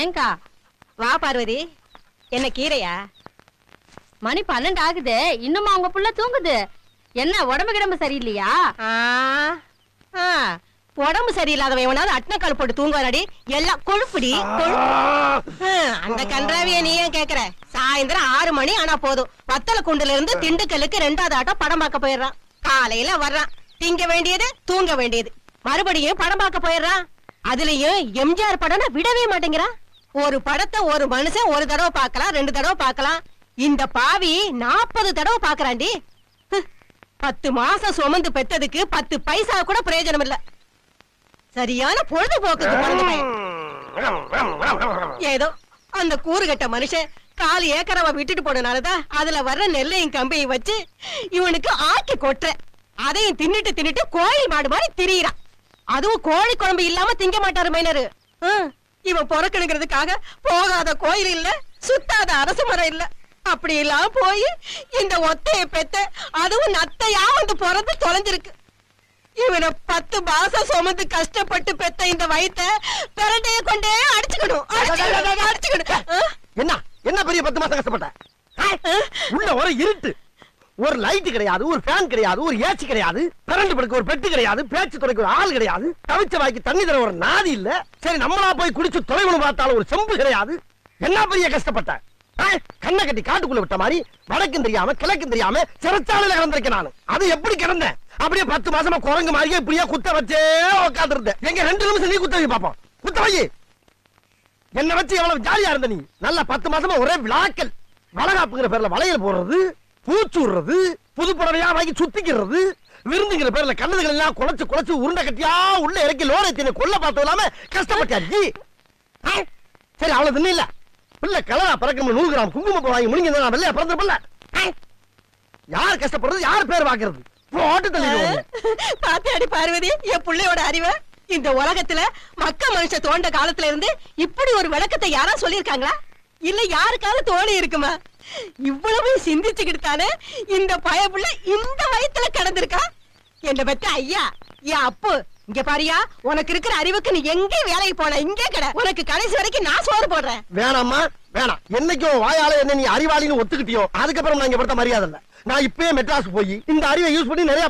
ஏங்கா வா பார்வதி, என்ன கீரையா? மணி 12 ஆகுது, இன்னுமா உங்க புள்ள தூங்குது? என்ன உடம்பு கிடம்பு சரியில்லையா? உடம்பு சரியில்லாதவன் எவனாவது அட்னக்கால் போட்டு தூங்குவாடி? எல்லாம் கொழுப்புடி. அந்த கன்றாவிய நீ ஏன் கேக்குற? சாயந்தரம் 6 மணி ஆனா போதும், வத்தல குண்டுல இருந்து திண்டுக்கல்லுக்கு 2வது ஆட்டம் படம் பார்க்க போயிடுறான். காலையில வர்றான், திங்க வேண்டியது தூங்க வேண்டியது, மறுபடியும் படம் பார்க்க போயிடுறான். அதுலயும் எம்ஜிஆர் படம்னா விடவே மாட்டேங்கிறான். ஒரு படத்தை ஒரு மனுஷன் ஒரு தடவை பார்க்கலாம், 2 தடவை பார்க்கலாம். இந்த பாவி 40 தடவை பாக்குறாண்டி. 10 மாசம் சுமந்து பெத்ததுக்கு 10 பைசா கூட பிரயோஜனம் இல்ல. சரியான பொழுதுபோக்குக்கு பிறந்த பையன். ஏதோ அந்த கூறுகட்ட மனுஷன் 4 ஏக்கரவ விட்டுட்டு போனனாலதான் அதுல வர்ற நெல்லையும் கம்பையும் வச்சு இவனுக்கு ஆக்கி கொட்டுற. அதையும் தின்னுட்டு கோயில் மாடு மாதிரி திரியிறான். அதுவும் கோழி குழம்பு இல்லாம திங்க மாட்டாரு மைனரு. இவன் பொறக்கணுங்கிறதுக்காக போகாத கோயில் இல்ல, சுத்தாத அரசு மரம் இல்ல. அப்படி எல்லாம் போய் இந்த ஒத்தைய பெத்த, அதுவும் நத்தையா வந்து பிறந்து தொலைஞ்சிருக்கு. இவனை 10 மாசம் சுமந்து கஷ்டப்பட்டு பெத்த இந்த வயித்தை பெரட்டைய கொண்டே அடிச்சுக்கணும். என்ன என்ன பெரிய 10 மாசம் கஷ்டப்பட்ட? உள்ள ஒரு இருட்டு, ஒரு லைட் கிடையாது, ஒரு ஃபேன் கிடையாது, ஒரு ஏசி கிடையாது, கரண்ட் படுக்க ஒரு பெட்டு கிடையாது, பேச்சு துறைக்கு ஒரு ஆள் கிடையாது, தவிச்ச வாய்க்கு தண்ணி தர ஒரு நாதி இல்ல. சரி நம்மளா போய் குடிச்சு தொலைவனு பார்த்தாலும் ஒரு செம்பு கிடையாது. என்ன பெரிய கஷ்டப்பட்ட? கண்ணை கட்டி காட்டுக்குள்ள விட்ட மாதிரி வடக்கும் தெரியாம கிழக்கும் தெரியாம சிறைச்சாலையில கிடந்திருக்கேன் நான். அது எப்படி கிடந்தேன்? அப்படியே 10 மாசமா குரங்கு மாதிரியே இப்படியே குத்த வச்சே உட்கார்ந்து இருந்தேன். எங்க 2 நிமிஷம் நீ குத்த வை பாப்போம். குத்த வை. என்ன வச்சு எவ்வளவு ஜாலியா இருந்த நீ? நல்ல 10 மாசமா ஒரே விளாக்கல். வளகாப்புங்கிற பேர்ல வளையல் போடுறது, பூச்சுடுறது, புது புடவையா வாங்கி சுத்திக்கிறது, விருந்துங்கிற பேர்ல கண்ணதுகள் எல்லாம் குழைச்சு உருண்டை கட்டியா உள்ள இறக்கி லோரை தின்னு கொல்ல பார்த்தது இல்லாம கஷ்டப்பட்டாச்சு. சரி அவ்வளவு தின்னு இல்ல, பிள்ளை கலரா பறக்கணும் 100 கிராம் குங்குமம் வாங்கி முடிங்க வெள்ளையா பிறந்த. யார் கஷ்டப்படுறது, யார் பேர் வாக்குறது? போட்டு தள்ளிடுவாங்க. பாத்தாடி பார்வதி என் பிள்ளையோட அறிவை. இந்த உலகத்துல மக்க மனுஷ தோண்ட காலத்துல இருந்து இப்படி ஒரு விளக்கத்தை யாரா சொல்லிருக்காங்களா? இல்ல யாருக்காவது தோணி இருக்குமா? இவ்வளவு சிந்திச்சுக்கிட்டு தானே இந்த பயப்புள்ள இந்த வயத்துல கிடந்திருக்கா. என்ன பத்தி ஐயா என் அப்பு இங்க பாரியா, உனக்கு இருக்கிற அறிவுக்கு நீ எங்கே வேலைக்கு போன? இங்கே கடை, உனக்கு கடைசி வரைக்கும் நான் சோறு போடுறேன். வேணாம்மா வேணாம். என்னைக்கும் வாயால என்ன நீ அறிவாளின்னு ஒத்துக்கிட்டியோ அதுக்கப்புறம் நான் இங்க படுத்த மரியாதை இல்ல. நான் இப்பயே மெட்ராஸ் போய் இந்த அறிவை யூஸ் பண்ணி நிறைய